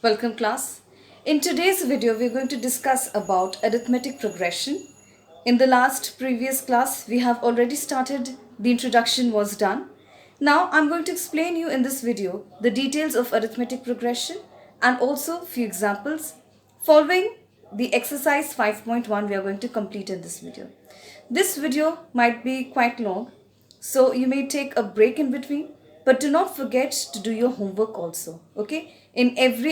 Welcome class. In today's video we are going to discuss about arithmetic progression. In the last previous class we have already started, the introduction was done. Now I'm going to explain you in this video the details of arithmetic progression and also few examples. Following the exercise 5.1 we are going to complete in this video. This video might be quite long, so you may take a break in between, but do not forget to do your homework also. Okay,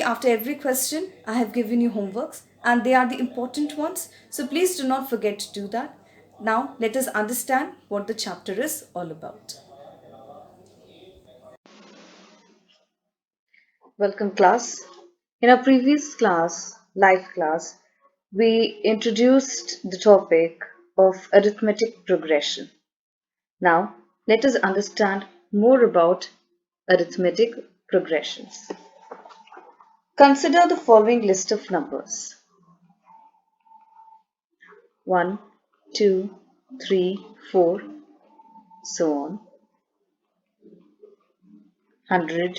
after every question I have given you homeworks and they are the important ones, so please do not forget to do that. Now let us understand what the chapter is all about. Welcome class. In our previous class, live class, we introduced the topic of arithmetic progression. Now, let us understand more about arithmetic progressions. Consider the following list of numbers: 1, 2, 3, 4, so on, 100,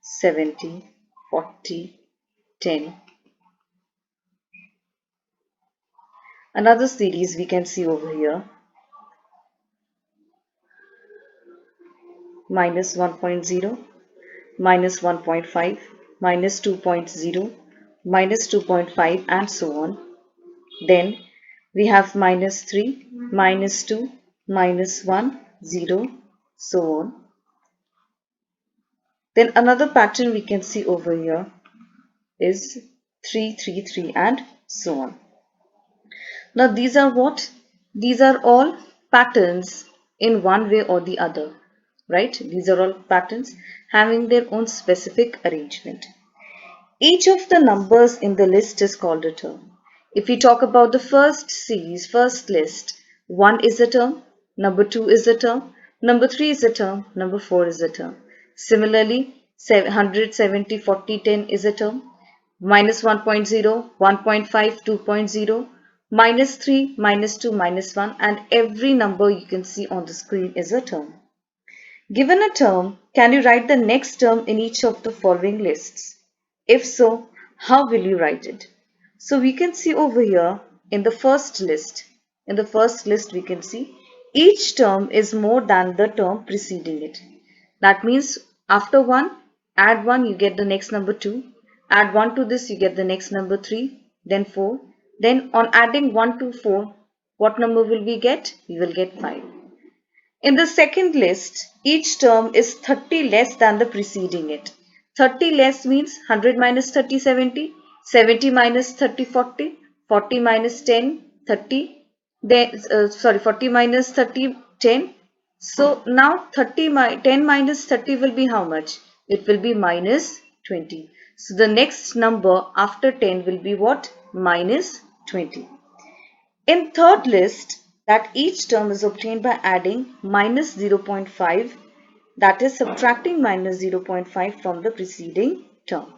70, 40, 10. Another series we can see over here: minus 1.0, minus 1.5, minus 2.0, minus 2.5, and so on. Then we have minus 3, minus 2, minus 1, 0, so on. Then another pattern we can see over here is 3, 3, 3, and so on. Now these are what? These are all patterns in one way or the other, right? These are all patterns having their own specific arrangement. Each of the numbers in the list is called a term. If we talk about the first series, first list, 1 is a term, number 2 is a term, number 3 is a term, number 4 is a term. Similarly, 100, 70, 40, 10 is a term, minus 1.0, 1.5, 2.0, minus 3, minus 2, minus 1, and every number you can see on the screen is a term. Given a term, can you write the next term in each of the following lists? If so, how will you write it? So we can see over here in the first list. In the first list we can see each term is more than the term preceding it. That means after 1, add 1, you get the next number 2. Add 1 to this, you get the next number 3, then 4. Then on adding 1 to 4, what number will we get? We will get 5. In the second list, each term is 30 less than the preceding it. 30 less means 100 minus 30, 70, 70 minus 30, 40, 40 minus 10, 30, 40 minus 30, 10. So now 10 minus 30 will be how much? It will be minus 20. So the next number after 10 will be what? Minus 20. In third list, that each term is obtained by adding minus 0.5, that is subtracting minus 0.5 from the preceding term.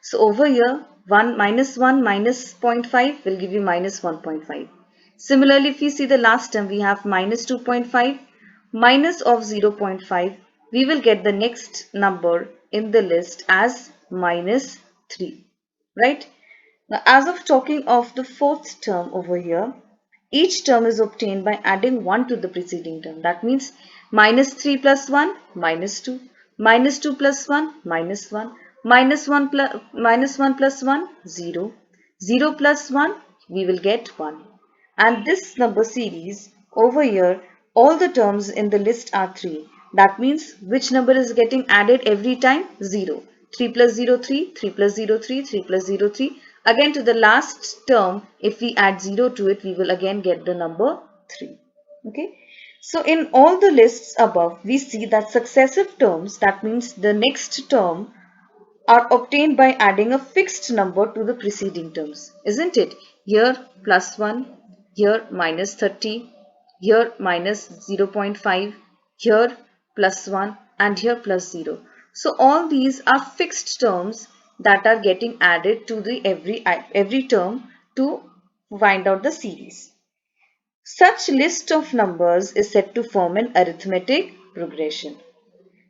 So over here 1 minus 1 minus 0.5 will give you minus 1.5. Similarly, if we see the last term, we have minus 2.5 minus of 0.5, we will get the next number in the list as minus 3, right? Now, as of talking of the fourth term over here, each term is obtained by adding 1 to the preceding term. That means minus 3 plus 1, minus 2, minus 2 plus 1, minus 1, minus 1 plus 1, 0, 0 plus 1, we will get 1. And this number series over here, all the terms in the list are 3. That means which number is getting added every time? 0. 3 plus 0, 3, 3 plus 0, 3, 3 plus 0, 3. Again to the last term, if we add 0 to it, we will again get the number 3. Okay. So in all the lists above, we see that successive terms, that means the next term, are obtained by adding a fixed number to the preceding terms, isn't it? Here plus 1, here minus 30, here minus 0.5, here plus 1, and here plus 0. So all these are fixed terms that are getting added to the every term to find out the series. Such list of numbers is said to form an arithmetic progression.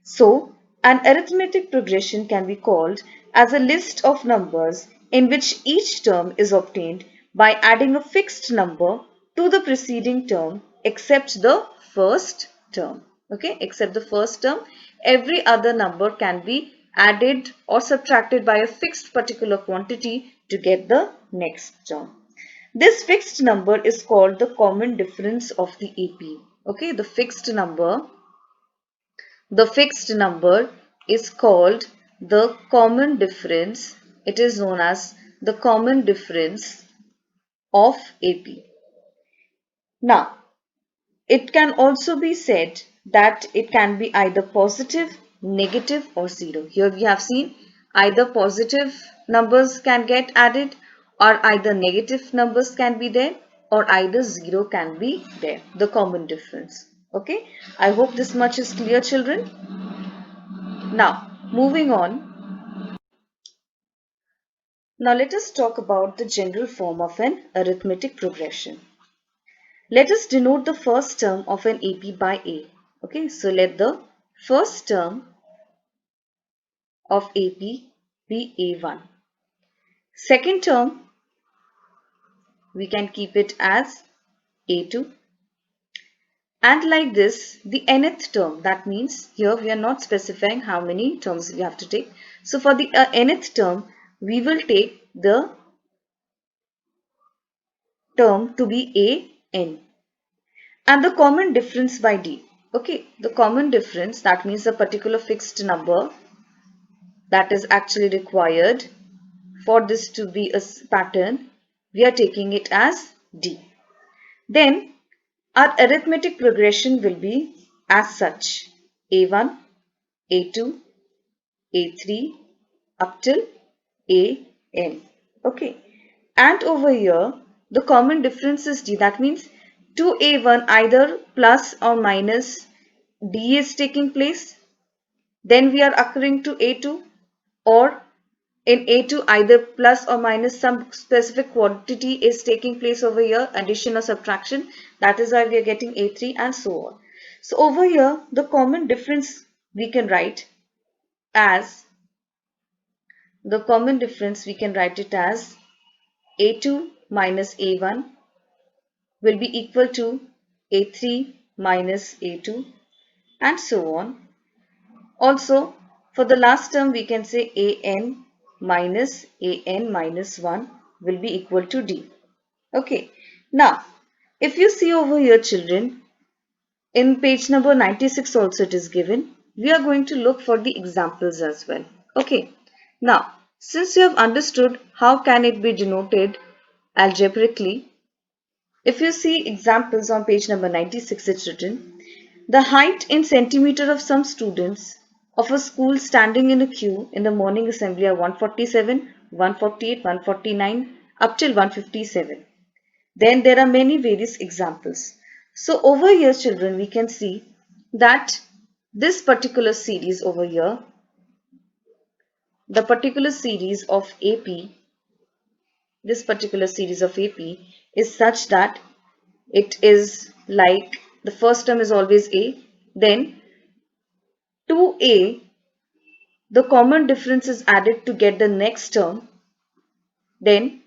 So, an arithmetic progression can be called as a list of numbers in which each term is obtained by adding a fixed number to the preceding term except the first term. Okay, except the first term, every other number can be added or subtracted by a fixed particular quantity to get the next term. This fixed number is called the common difference of the AP. Okay, the fixed number is called the common difference. It is known as the common difference of AP. Now, it can also be said that it can be either positive, negative or zero. Here we have seen either positive numbers can get added or either negative numbers can be there or either zero can be there. The common difference. Okay. I hope this much is clear, children. Now, moving on. Now let us talk about the general form of an arithmetic progression. Let us denote the first term of an AP by A. Okay, so let the first term of AP be A1. Second term, we can keep it as A2. And like this, the nth term, that means here we are not specifying how many terms we have to take. So for the nth term, we will take the term to be an. And the common difference by D. Okay, the common difference, that means the particular fixed number that is actually required for this to be a pattern, we are taking it as D. Then our arithmetic progression will be as such: A1, A2, A3 up till AN. Okay. And over here, the common difference is D. That means to A1 either plus or minus D is taking place. Then we are occurring to A2, or in A2 either plus or minus some specific quantity is taking place over here, addition or subtraction. That is why we are getting A3 and so on. So over here, the common difference we can write as A2 minus A1 will be equal to A3 minus A2 and so on. Also, for the last term, we can say an minus 1 will be equal to D. Okay. Now, if you see over here, children, in page number 96 also it is given. We are going to look for the examples as well. Okay. Now, since you have understood how can it be denoted algebraically, if you see examples on page number 96, it's written: the height in centimeter of some students of a school standing in a queue in the morning assembly are 147, 148, 149 up till 157. Then there are many various examples. So over here, children, we can see that this particular series over here, the particular series of AP, this particular series of AP is such that it is like the first term is always A, then to A, the common difference is added to get the next term. Then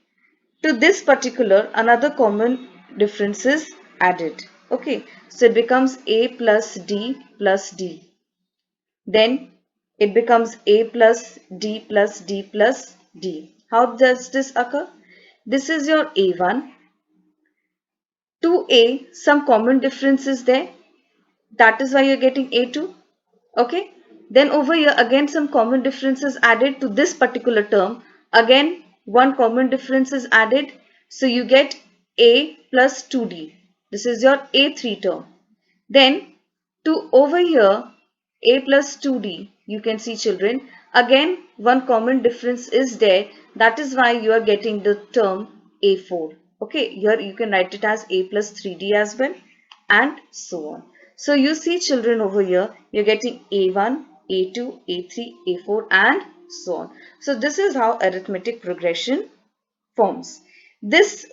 to this particular, another common difference is added. Okay, so it becomes A plus D plus D. Then it becomes A plus D plus D plus D. How does this occur? This is your A1. To A, some common difference is there. That is why you're getting A2. Okay. Then over here again some common difference is added to this particular term. Again one common difference is added. So you get A plus 2D. This is your A3 term. Then to over here A plus 2D, you can see, children, again one common difference is there. That is why you are getting the term A4. Okay, here you can write it as A plus 3D as well and so on. So you see, children, over here you're getting A1, A2, A3, A4 and so on. So this is how arithmetic progression forms. This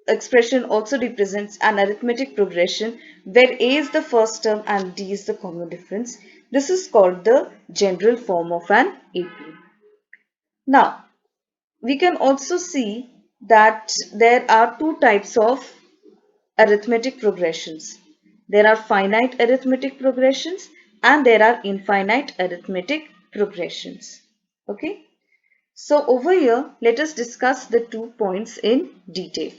expression also represents an arithmetic progression where A is the first term and D is the common difference. This is called the general form of an AP. Now, we can also see that there are two types of arithmetic progressions. There are finite arithmetic progressions and there are infinite arithmetic progressions. Okay. So over here, let us discuss the 2 points in detail.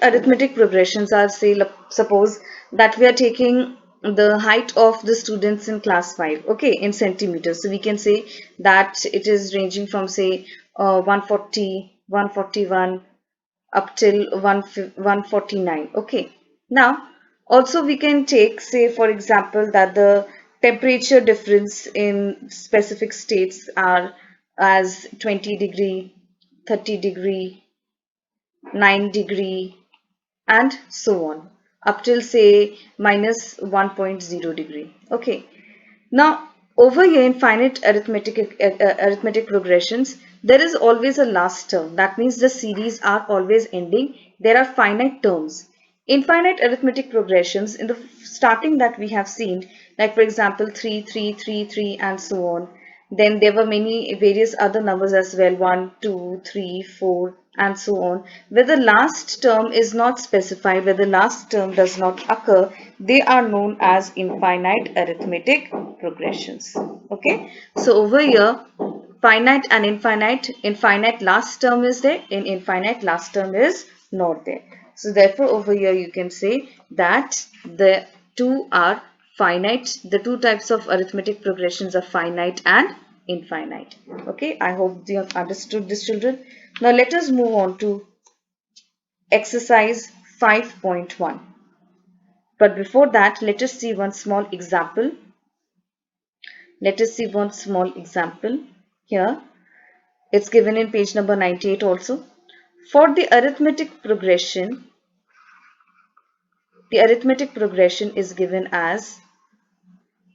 Arithmetic progressions are, say, suppose that we are taking the height of the students in class 5, okay, in centimeters. So we can say that it is ranging from, say, 140, 141 up till 149, okay. Now, also we can take, say, for example, that the temperature difference in specific states are as 20 degree, 30 degree, 9 degree, and so on up till, say, minus 1.0 degree. Okay. Now, over here in finite arithmetic progressions, there is always a last term. That means the series are always ending. There are finite terms. Infinite arithmetic progressions, in the starting that we have seen, like for example 3, 3, 3, 3, and so on. Then there were many various other numbers as well, 1, 2, 3, 4, and so on. Where the last term is not specified, where the last term does not occur, they are known as infinite arithmetic progressions. Okay, so over here, finite and infinite last term is there, and infinite last term is not there. So therefore over here you can say that the two are finite, the two types of arithmetic progressions are finite and infinite. Okay, I hope you have understood this, children. Now let us move on to exercise 5.1. But before that, let us see one small example. Let us see one small example here. It's given in page number 98 also. For the arithmetic progression is given as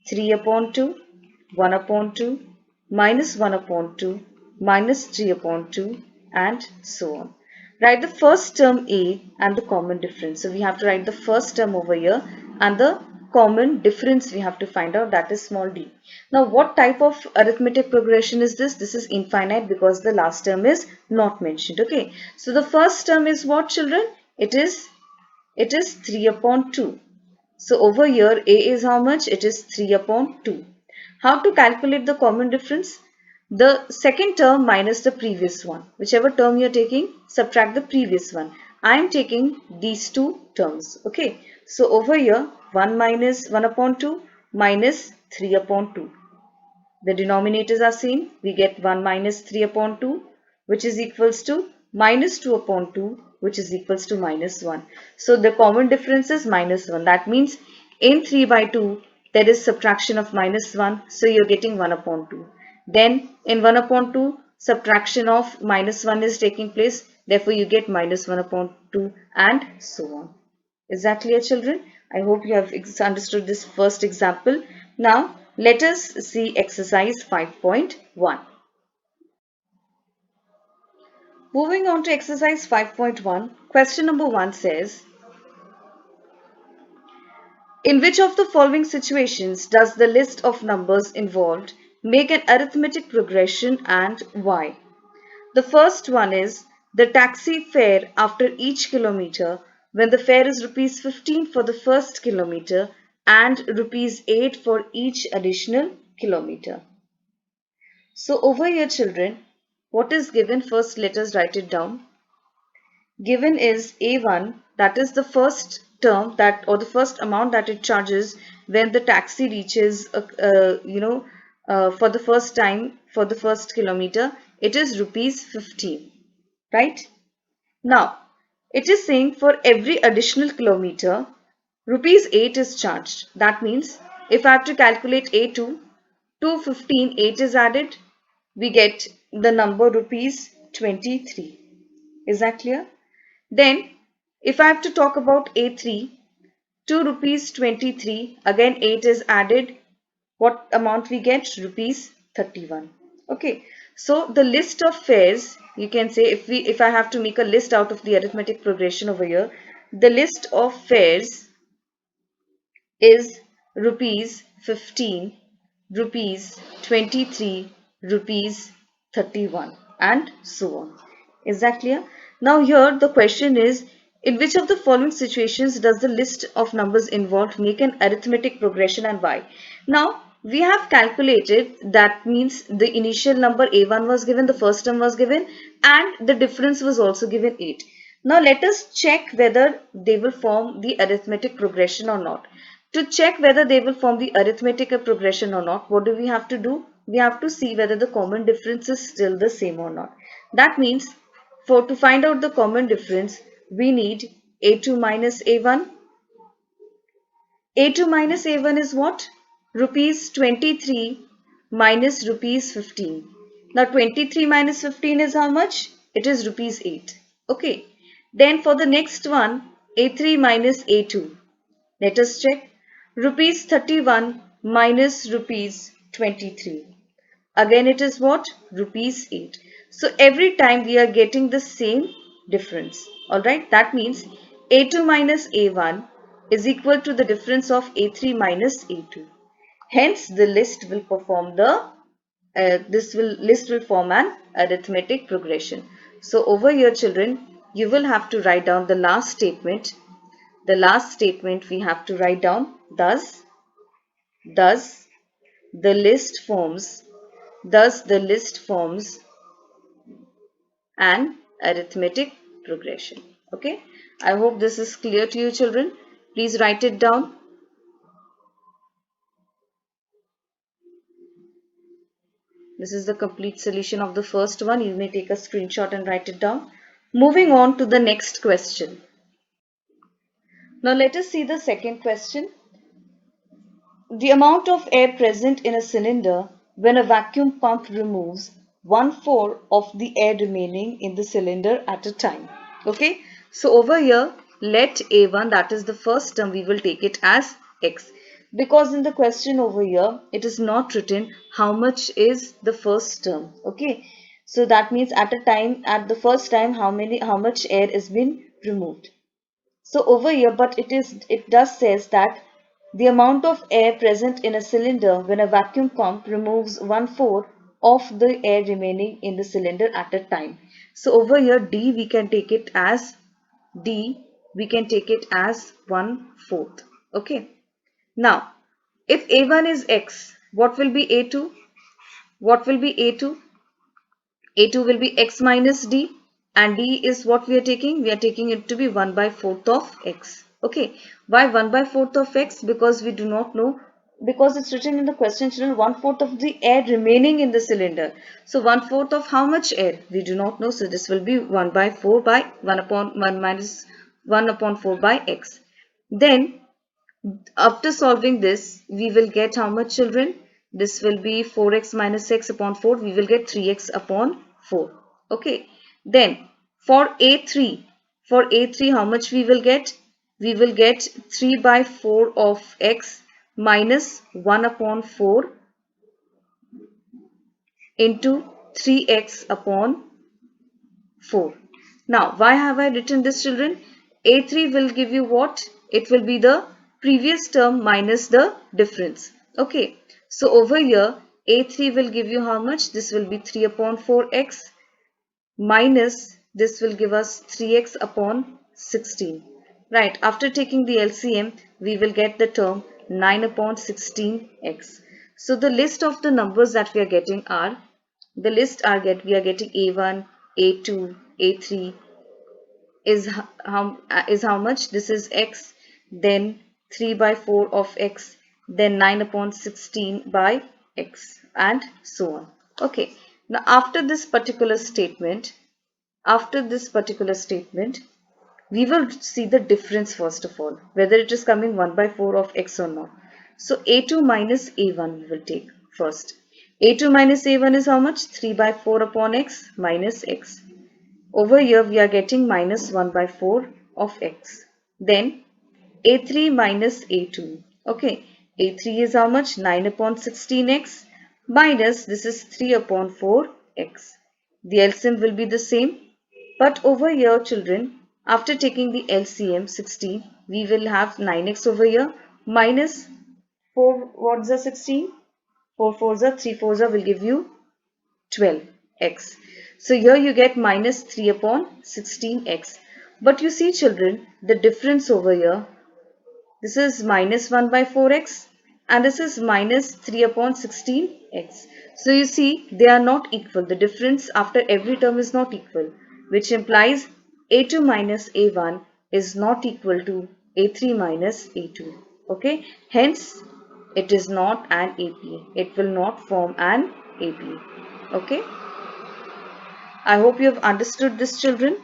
3 upon 2, 1 upon 2, minus 1 upon 2, minus 3 upon 2, and so on. Write the first term A and the common difference. So we have to write the first term over here and the common difference we have to find out, that is small d. Now what type of arithmetic progression is this? This is infinite because the last term is not mentioned. Okay. So the first term is what, children? It is 3 upon 2. So over here A is how much? It is 3 upon 2. How to calculate the common difference? The second term minus the previous one. Whichever term you are taking, subtract the previous one. I am taking these two terms. Okay. So over here 1 minus 1 upon 2 minus 3 upon 2. The denominators are same. We get 1 minus 3 upon 2, which is equals to minus 2 upon 2, which is equals to minus 1. So the common difference is minus 1. That means in 3 by 2, there is subtraction of minus 1. So you're getting 1 upon 2. Then in 1 upon 2, subtraction of minus 1 is taking place. Therefore, you get minus 1 upon 2 and so on. Is that clear, children? I hope you have understood this first example. Now, let us see exercise 5.1. Moving on to exercise 5.1, question number 1 says, in which of the following situations does the list of numbers involved make an arithmetic progression and why? The first one is the taxi fare after each kilometer, when the fare is rupees 15 for the first kilometer and rupees 8 for each additional kilometer. So over here, children, what is given? First let us write it down. Given is A1, that is the first term that, or the first amount that it charges when the taxi reaches for the first time, for the first kilometer, it is rupees 15, right? Now it is saying for every additional kilometer rupees 8 is charged. That means if I have to calculate A2, 215, 8 is added, we get the number rupees 23. Is that clear? Then if I have to talk about A3, 2 rupees 23, again 8 is added. What amount we get? Rupees 31. Okay. So the list of fares, you can say, if I have to make a list out of the arithmetic progression over here, the list of fares is rupees 15, rupees 23, rupees 31, and so on. Is that clear? Now here the question is, in which of the following situations does the list of numbers involved make an arithmetic progression and why? Now we have calculated, that means the initial number A1 was given, the first term was given, and the difference was also given 8. Now let us check whether they will form the arithmetic progression or not. To check whether they will form the arithmetic progression or not, what do we have to do? We have to see whether the common difference is still the same or not. That means, for to find out the common difference, we need A2 minus A1. A2 minus A1 is what? Rupees 23 minus rupees 15. Now 23 minus 15 is how much? It is rupees 8. Okay. Then for the next one, A3 minus A2. Let us check. Rupees 31 minus rupees 23. Again it is what? Rupees 8. So every time we are getting the same difference. Alright, that means A2 minus A1 is equal to the difference of A3 minus A2. Hence the list will perform list will form an arithmetic progression. So over here children, you will have to write down the last statement. The last statement we have to write down, thus the list forms an arithmetic progression. Okay, I hope this is clear to you children. Please write it down. This is the complete solution of the first one. You may take a screenshot and write it down. Moving on to the next question. Now let us see the second question. The amount of air present in a cylinder when a vacuum pump removes 1/4 of the air remaining in the cylinder at a time. Okay, so over here let A1, that is the first term, we will take it as X, because in the question over here it is not written how much is the first term. Okay, so that means at the first time how much air is been removed. So over here, but it does says that the amount of air present in a cylinder when a vacuum pump removes 1/4 of the air remaining in the cylinder at a time. So over here D we can take it as 1/4. Okay. Now if A1 is X, what will be A2? What will be A2? A2 will be X minus D, and D is what we are taking? We are taking it to be 1/4 of X. Okay. Why 1/4 of X? Because we do not know, because it's written in the question children 1/4 of the air remaining in the cylinder. So 1/4 of how much air? We do not know. So this will be 1/4 by 1 upon 1 minus 1 upon 4 by X. Then after solving this, we will get how much children? This will be 4x minus x upon 4. We will get 3x upon 4. Okay. Then for A3 how much we will get? We will get 3/4 of x minus 1 upon 4 into 3x upon 4. Now, why have I written this children? A3 will give you what? It will be the previous term minus the difference. Okay. So over here, A3 will give you how much? This will be 3 upon 4x minus this will give us 3x upon 16. Right. After taking the LCM, we will get the term 9 upon 16x. So the list of the numbers that we are getting are, we are getting A1, A2, A3 is how much? This is x, then 3/4 of x, then 9 upon 16 by x, and so on. Okay. Now after this particular statement, we will see the difference first of all, whether it is coming 1/4 of x or not. So A2 minus A1 we will take first. A2 minus A1 is how much? 3/4 upon x minus x. Over here we are getting minus 1/4 of x. Then A3 minus A2. Okay, A3 is how much? 9 upon 16x minus this is 3 upon 4x. The LCM will be the same. But over here children, after taking the LCM 16, we will have 9x over here minus 4, what's the 16? 4 4s are 3 4s will give you 12x. So here you get minus 3 upon 16x. But you see children, the difference over here, this is minus 1 by 4x and this is minus 3 upon 16x. So you see they are not equal. The difference after every term is not equal, which implies a2 minus a1 is not equal to a3 minus a2. Okay, hence it is not an AP. It will not form an AP. Okay, I hope you have understood this, children.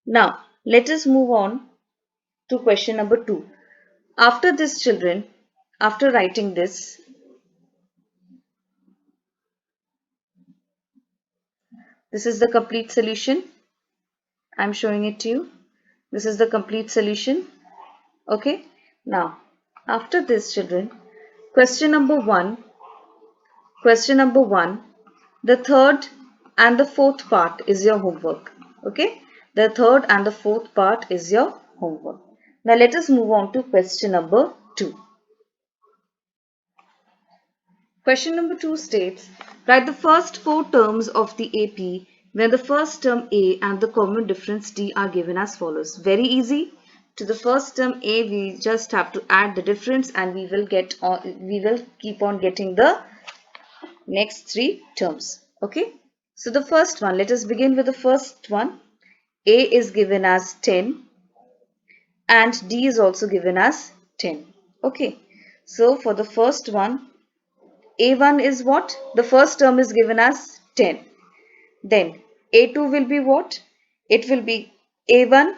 Now let us move on to question number 2. After this, children, after writing this, this is the complete solution. I'm showing it to you. This is the complete solution. Okay. Now, after this, children, question number 1, the third and the fourth part is your homework. Okay. The third and the fourth part is your homework. Now, let us move on to question number 2. Question number 2 states, write the first 4 terms of the AP when the first term A and the common difference D are given as follows. Very easy. To the first term A, we just have to add the difference and we will keep on getting the next 3 terms. Okay. So the first one, let us begin with the first one. A is given as 10 and D is also given as 10. Okay. So for the first one, a1 is what? The first term is given as 10. Then A2 will be what? It will be A1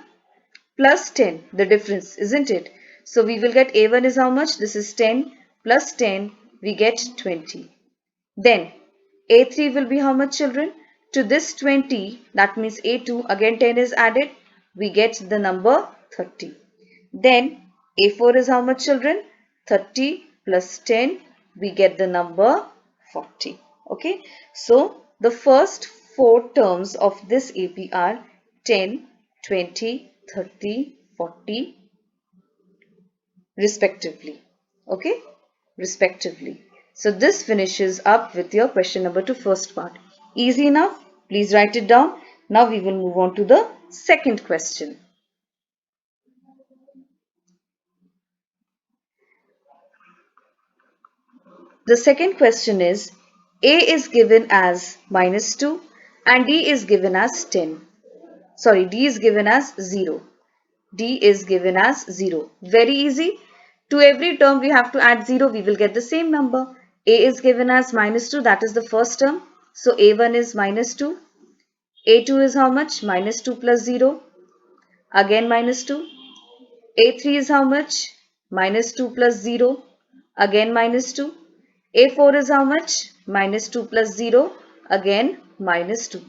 plus 10, the difference, isn't it? So we will get A1 is how much? This is 10 plus 10, we get 20. Then A3 will be how much, children? To this 20, that means A2, again 10 is added, we get the number 30. Then A4 is how much, children? 30 plus 10, we get the number 40. Okay. So the first 4 terms of this AP are 10, 20, 30, 40 respectively. Okay. Respectively. So this finishes up with your question number 2 first part. Easy enough. Please write it down. Now we will move on to the second question. The second question is, A is given as minus 2 and D is given as 10. Sorry, D is given as 0. D is given as 0. Very easy. To every term we have to add 0. We will get the same number. A is given as minus 2. That is the first term. So A1 is minus 2. A2 is how much? Minus 2 plus 0. Again minus 2. A3 is how much? Minus 2 plus 0. Again minus 2. A4 is how much? Minus 2 plus 0. Again minus 2.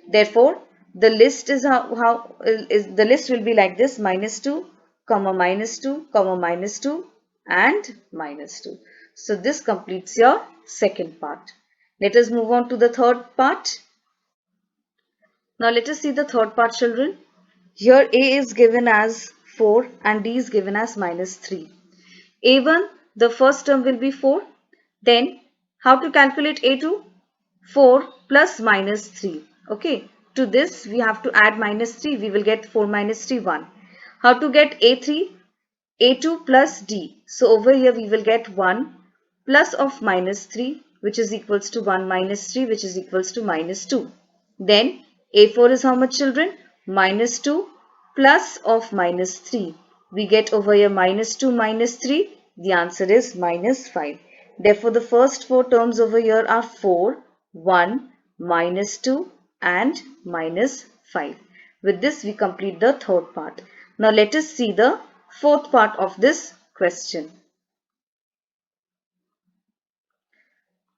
Therefore, the list is the list will be like this: minus 2, comma minus 2, comma minus 2 and minus 2. So this completes your second part. Let us move on to the third part. Now let us see the third part, children. Here A is given as 4 and D is given as minus 3. A1, the first term will be 4. Then how to calculate A2? 4 plus minus 3. Okay. To this we have to add minus 3. We will get 4 minus 3, 1. How to get A3? A2 plus D. So over here we will get 1 plus of minus 3, which is equals to 1 minus 3, which is equals to minus 2. Then A4 is how much, children? Minus 2 plus of minus 3. We get over here minus 2 minus 3. The answer is minus 5. Therefore, the first 4 terms over here are 4, 1, minus 2 and minus 5. With this, we complete the third part. Now, let us see the fourth part of this question.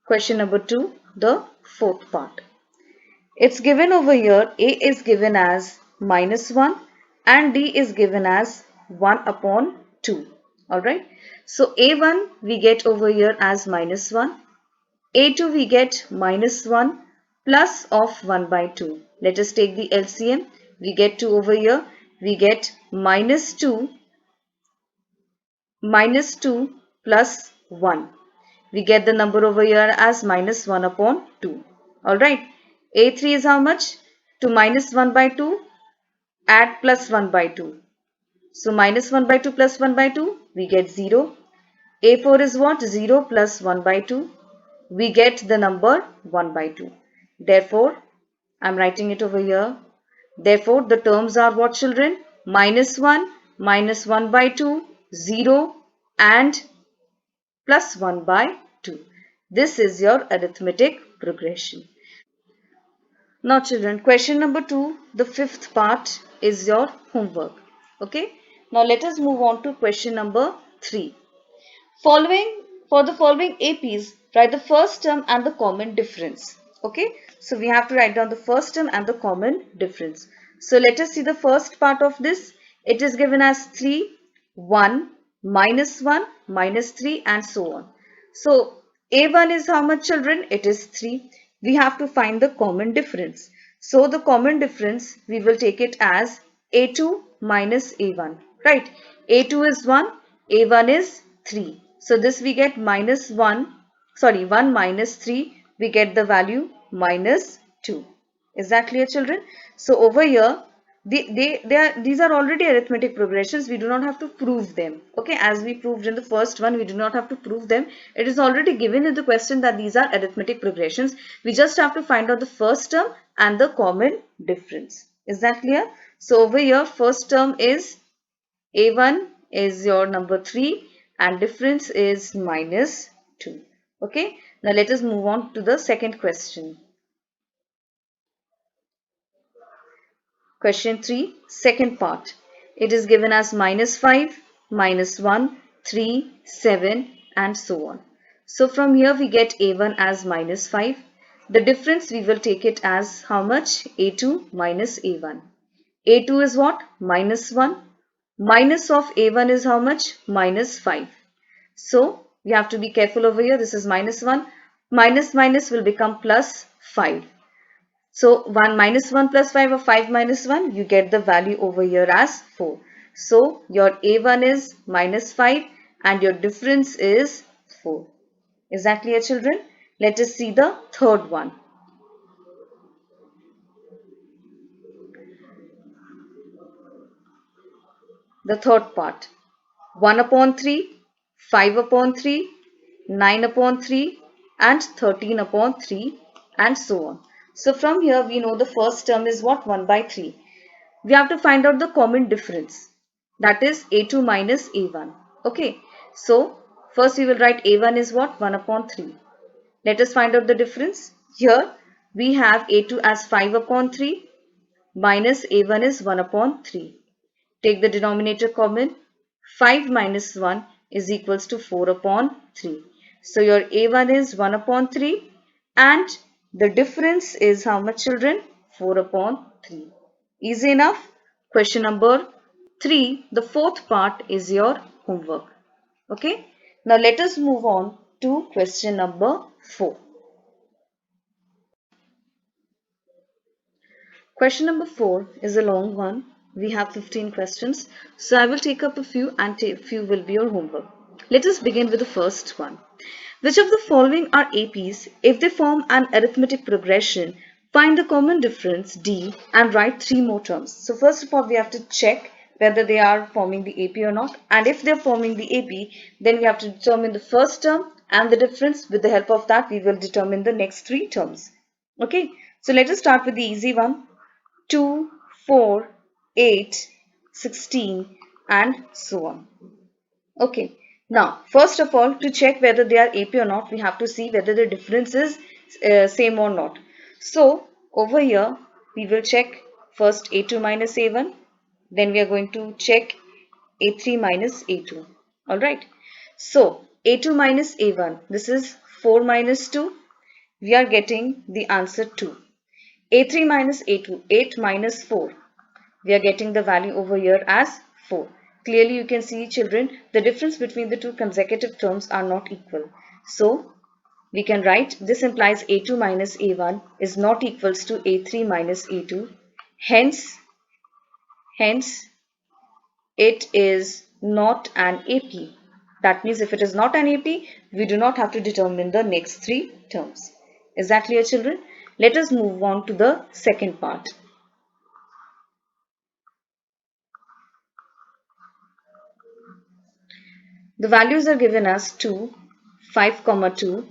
Question number 2, the fourth part. It's given over here, A is given as minus 1 and D is given as 1 upon 2. Alright. So A1 we get over here as minus 1. A2 we get minus 1 plus of 1 by 2. Let us take the LCM. We get 2 over here. We get minus 2 plus 1. We get the number over here as minus 1 upon 2. Alright. A3 is how much? To minus 1 by 2, add plus 1 by 2. So minus 1 by 2 plus 1 by 2, we get 0. A4 is what? 0 plus 1 by 2. We get the number 1 by 2. Therefore, I am writing it over here. Therefore, the terms are what, children? Minus 1 by 2, 0 and plus 1 by 2. This is your arithmetic progression. Now children, question number 2, the fifth part is your homework. Okay. Now let us move on to question number 3. For the following APs, write the first term and the common difference. Okay. So we have to write down the first term and the common difference. So let us see the first part of this. It is given as 3, 1, -1, -3 and so on. So A1 is how much, children? It is 3. We have to find the common difference. So the common difference, we will take it as A2 minus A1. Right? A2 is 1, A1 is 3. So this we get minus 1, sorry 1 minus 3, we get the value minus 2. Is that clear, children? So over here, these are already arithmetic progressions. We do not have to prove them. Okay, as we proved in the first one, we do not have to prove them. It is already given in the question that these are arithmetic progressions. We just have to find out the first term and the common difference. Is that clear? So over here, first term is A1 is your number 3 and difference is minus 2. Okay, now let us move on to the second question. Question 3, second part. It is given as -5, -1, 3, 7 and so on. So from here we get A1 as -5. The difference we will take it as how much? A2 minus A1. A2 is what? -1. Minus of A1 is how much? -5. So we have to be careful over here. This is -1. Minus minus will become plus 5. So 1 minus 1 plus 5 or 5 minus 1, you get the value over here as 4. So your A1 is -5 and your difference is 4. Is that clear, children? Let us see the third one. The third part. 1 upon 3, 5 upon 3, 9 upon 3 and 13 upon 3 and so on. So from here we know the first term is what? 1 by 3. We have to find out the common difference, that is A2 minus A1. Okay, so first we will write A1 is what? 1 upon 3. Let us find out the difference. Here we have A2 as 5 upon 3 minus A1 is 1 upon 3. Take the denominator common. 5 minus 1 is equals to 4 upon 3. So your A1 is 1 upon 3 and the difference is how much, children? 4 upon 3. Easy enough. Question number 3, the fourth part is your homework. Okay. Now let us move on to question number 4. Question number 4 is a long one. We have 15 questions. So I will take up a few and a few will be your homework. Let us begin with the first one. Which of the following are APs? If they form an arithmetic progression, find the common difference D and write 3 more terms. So first of all, we have to check whether they are forming the AP or not. And if they are forming the AP, then we have to determine the first term and the difference. With the help of that, we will determine the next 3 terms. Okay, so let us start with the easy one. 2, 4, 8, 16 and so on. Okay, now first of all, to check whether they are AP or not, we have to see whether the difference is same or not. So over here we will check first A2 minus A1, then we are going to check A3 minus A2. Alright, so A2 minus A1, this is 4 minus 2, we are getting the answer 2. A3 minus A2, 8 minus 4. We are getting the value over here as 4. Clearly you can see, children, the difference between the two consecutive terms are not equal. So we can write this implies A2 minus A1 is not equals to A3 minus A2. Hence it is not an AP. That means if it is not an AP, we do not have to determine the next three terms. Is that clear, children? Let us move on to the second part. The values are given as 2, 5, 2,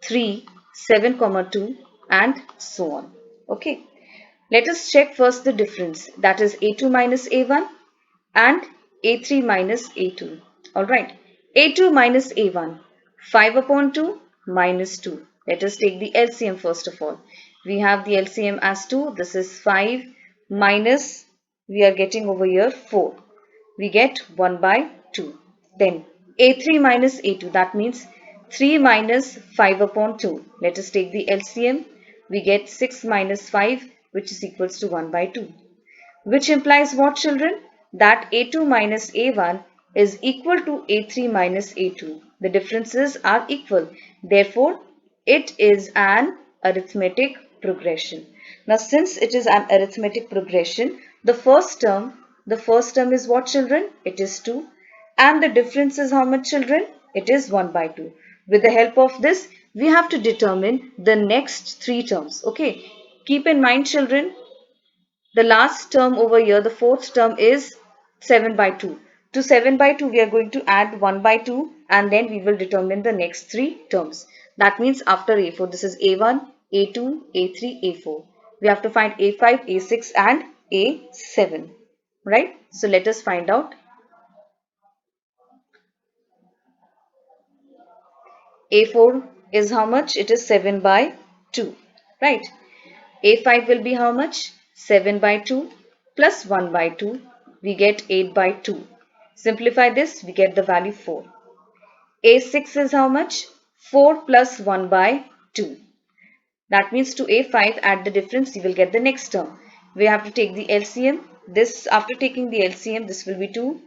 3, 7, 2 and so on. Okay. Let us check first the difference, that is A2 minus A1 and A3 minus A2. Alright, A2 minus A1, 5 upon 2 minus 2. Let us take the LCM first of all. We have the LCM as 2, this is 5 minus, we are getting over here 4. We get 1 by 2. Then A3 minus A2, that means 3 minus 5 upon 2. Let us take the LCM. We get 6 minus 5, which is equals to 1 by 2. Which implies what, children? That A2 minus A1 is equal to A3 minus A2. The differences are equal. Therefore, it is an arithmetic progression. Now, since it is an arithmetic progression, the first term is what, children? It is 2. And the difference is how much, children? It is 1 by 2. With the help of this, we have to determine the next three terms. Okay. Keep in mind, children, the last term over here, the fourth term is 7 by 2. To 7 by 2, we are going to add 1 by 2 and then we will determine the next three terms. That means after A4, this is A1, A2, A3, A4. We have to find A5, A6 and A7. Right? So let us find out. A4 is how much? It is 7 by 2. Right? A5 will be how much? 7 by 2 plus 1 by 2. We get 8 by 2. Simplify this, we get the value 4. A6 is how much? 4 plus 1 by 2. That means to A5, add the difference, you will get the next term. We have to take the LCM. This, after taking the LCM, this will be 2.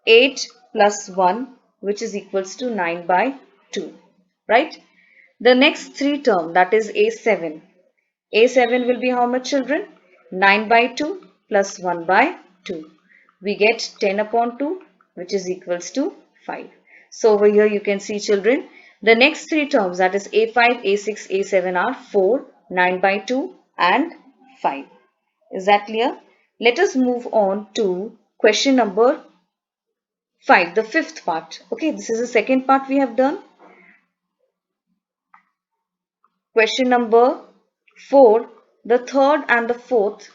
8 plus 1, which is equals to 9 by 2. Right? The next three term, that is A7. A7 will be how much, children? 9 by 2 plus 1 by 2. We get 10 upon 2, which is equals to 5. So over here you can see, children, the next three terms, that is A5, A6, A7 are 4, 9 by 2 and 5. Is that clear? Let us move on to question number 5, the fifth part. Okay, this is the second part we have done. Question number 4, the third and the fourth.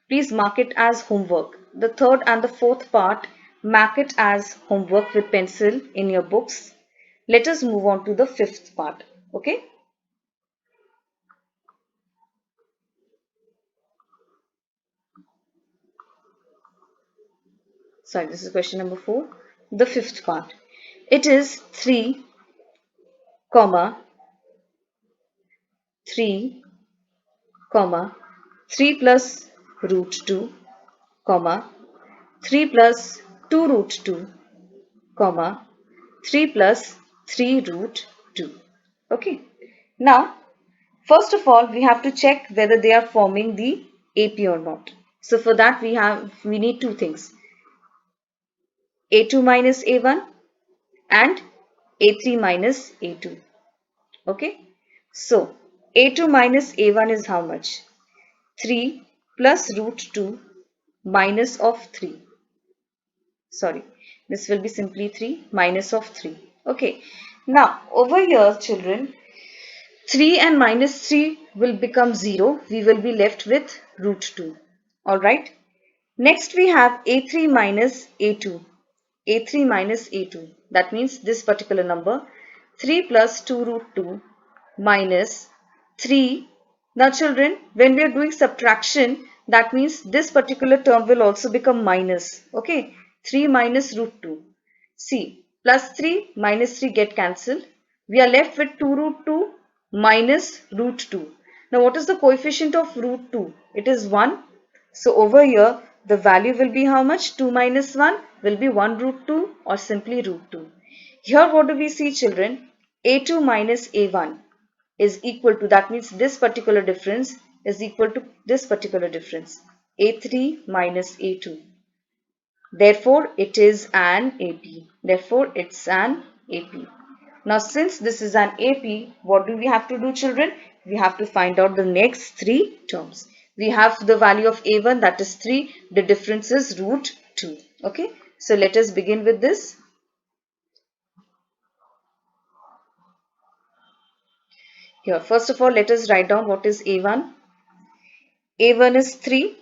Please mark it as homework. The third and the fourth part, mark it as homework with pencil in your books. Let us move on to the fifth part. Okay. Sorry, this is question number 4. The fifth part. It is 3, comma, 3, comma, 3 plus root 2, comma, 3 plus 2 root 2, comma, 3 plus 3 root 2. Okay. Now, first of all, we have to check whether they are forming the AP or not. So for that we need two things. A2 minus A1 and A3 minus A2. Okay. So A2 minus A1 is how much? 3 plus root 2 minus of 3. Sorry, this will be simply 3 minus of 3. Okay. Now over here, children, 3 and minus 3 will become 0. We will be left with root 2. Alright. Next we have A3 minus A2. A3 minus A2. That means this particular number. 3 plus 2 root 2 minus 3. Now children, when we are doing subtraction, that means this particular term will also become minus. Okay. 3 minus root 2. See, plus 3 minus 3 get cancelled. We are left with 2 root 2 minus root 2. Now what is the coefficient of root 2? It is 1. So over here the value will be how much? 2 minus 1 will be 1 root 2 or simply root 2. Here what do we see, children? A2 minus A1 is equal to, that means this particular difference is equal to this particular difference, A3 minus A2. Therefore, it is an AP. Therefore, it's an AP. Now, since this is an AP, what do we have to do, children? We have to find out the next three terms. We have the value of A1, that is 3. The difference is root 2. Okay. So, let us begin with this. Here, first of all, let us write down what is A1. A1 is 3.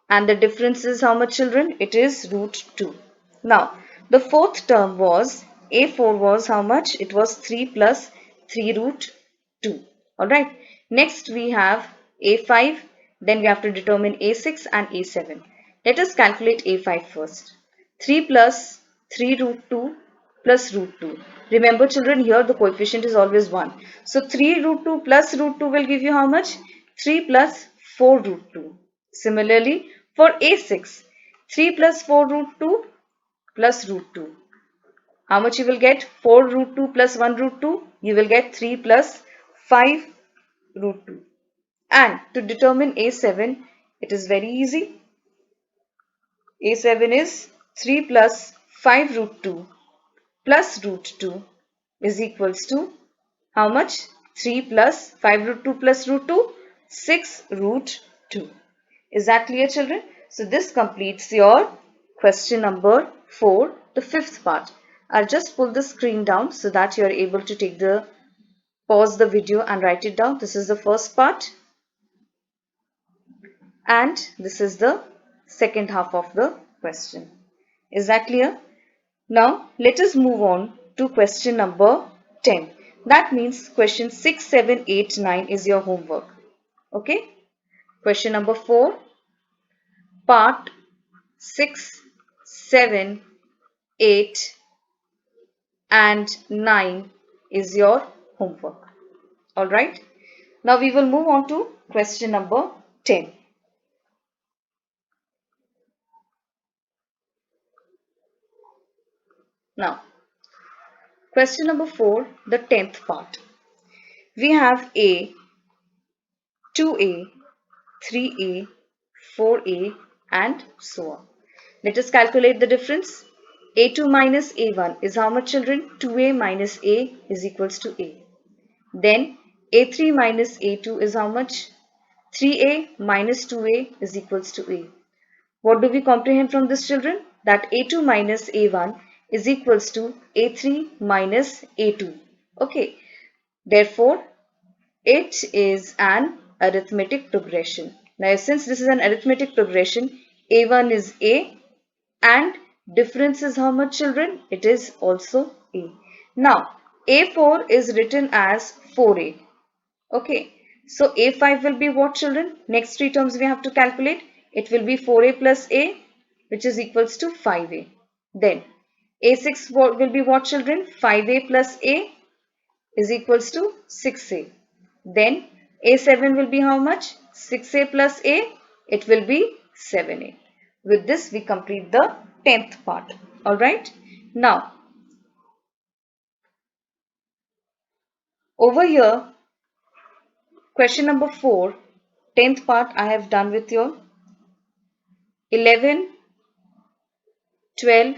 And the difference is how much, children? It is root 2. Now, the fourth term was A4 was how much? It was 3 plus 3 root 2. Alright. Next we have A5. Then we have to determine A6 and A7. Let us calculate A5 first. 3 plus 3 root 2 plus root 2. Remember, children, here the coefficient is always 1. So 3 root 2 plus root 2 will give you how much? 3 plus 4 root 2. Similarly, for A6, 3 plus 4 root 2 plus root 2. How much you will get? 4 root 2 plus 1 root 2. You will get 3 plus 5 root 2. And to determine A7, it is very easy. A7 is 3 plus 5 root 2 plus root 2 is equals to how much? 3 plus 5 root 2 plus root 2? 6 root 2. Is that clear, children? So this completes your question number 4, the fifth part. I'll just pull the screen down so that you are able to pause the video and write it down. This is the first part. And this is the second half of the question. Is that clear? Now let us move on to question number 10. That means question 6, 7, 8, 9 is your homework. Okay. Question number 4, part 6, 7, 8 and 9 is your homework. Alright. Now we will move on to question number 10. Now, question number 4, the 10th part. We have A, 2A, 3A, 4A and so on. Let us calculate the difference. A2 minus A1 is how much, children? 2A minus A is equals to A. Then A3 minus A2 is how much? 3A minus 2A is equals to A. What do we comprehend from this, children? That A2 minus A1 is equals to A3 minus A2. Okay. Therefore, it is an arithmetic progression. Now, since this is an arithmetic progression, A1 is A and difference is how much, children? It is also A. Now, A4 is written as 4A. Okay. So, A5 will be what, children? Next three terms we have to calculate. It will be 4A plus A, which is equals to 5A. Then, A6 will be what, children? 5A plus A is equals to 6A. Then A7 will be how much? 6A plus A, it will be 7A. With this we complete the 10th part. Alright. Now, over here, question number 4, 10th part I have done with your 11, 12,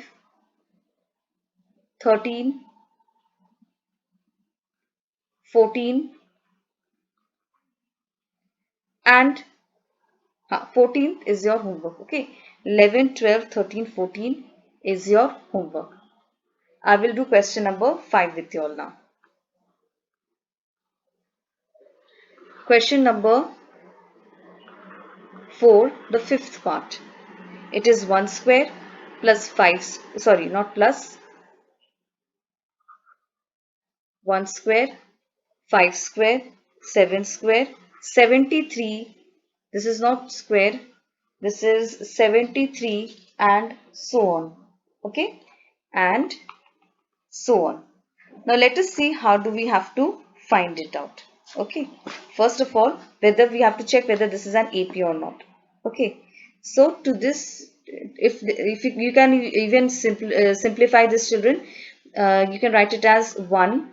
13, 14 and 14th is your homework. Okay. 11, 12, 13, 14 is your homework. I will do question number 5 with you all now. Question number 4, the fifth part. It is 1 square plus 5, sorry, not plus, 1 square, 5 square, 7 square, 73. This is not square, this is 73 and so on. Okay, and so on. Now let us see how do we have to find it out. Okay, first of all, whether we have to check whether this is an AP or not. Okay, so to this, if you can even simplify this, children, you can write it as 1,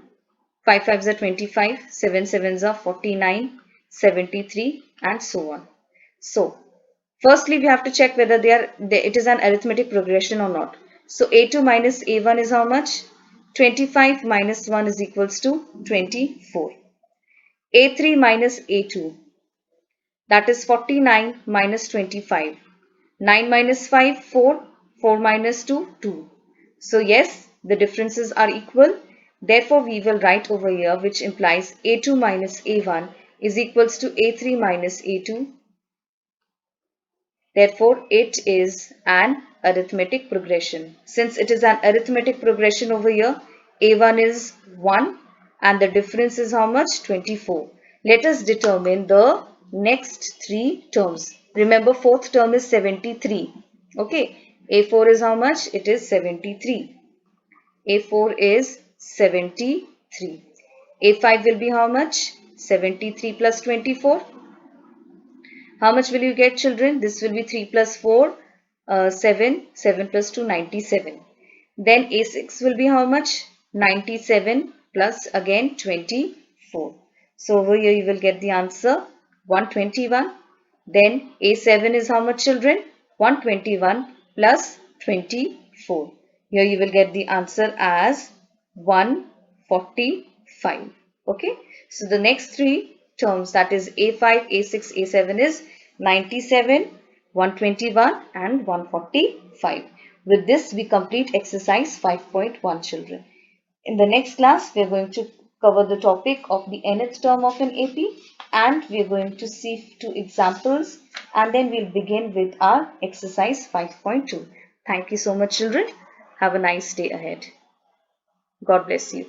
5 5s are 25, 7 7s are 49, 73 and so on. So Firstly, we have to check whether it is an arithmetic progression or not. So A2 minus A1 is how much? 25 minus 1 is equals to 24. A3 minus A2, that is 49 minus 25. 9 minus 5, 4. 4 minus 2, 2. So yes, the differences are equal. Therefore, we will write over here, which implies A2 minus A1 is equals to A3 minus A2. Therefore, it is an arithmetic progression. Since it is an arithmetic progression over here, A1 is 1 and the difference is how much? 24. Let us determine the next three terms. Remember, fourth term is 73. Okay. A4 is how much? It is 73. A4 is 73. A5 will be how much? 73 plus 24. How much will you get, children? This will be 3 plus 4, 7. 7 plus 2, 97. Then A6 will be how much? 97 plus again 24. So over here you will get the answer 121. Then A7 is how much, children? 121 plus 24. Here you will get the answer as 145. Okay. So the next three terms, that is A5, A6, A7 is 97, 121 and 145. With this we complete exercise 5.1, children. In the next class we are going to cover the topic of the nth term of an AP, and we are going to see two examples, and then we'll begin with our exercise 5.2. Thank you so much, children. Have a nice day ahead. God bless you.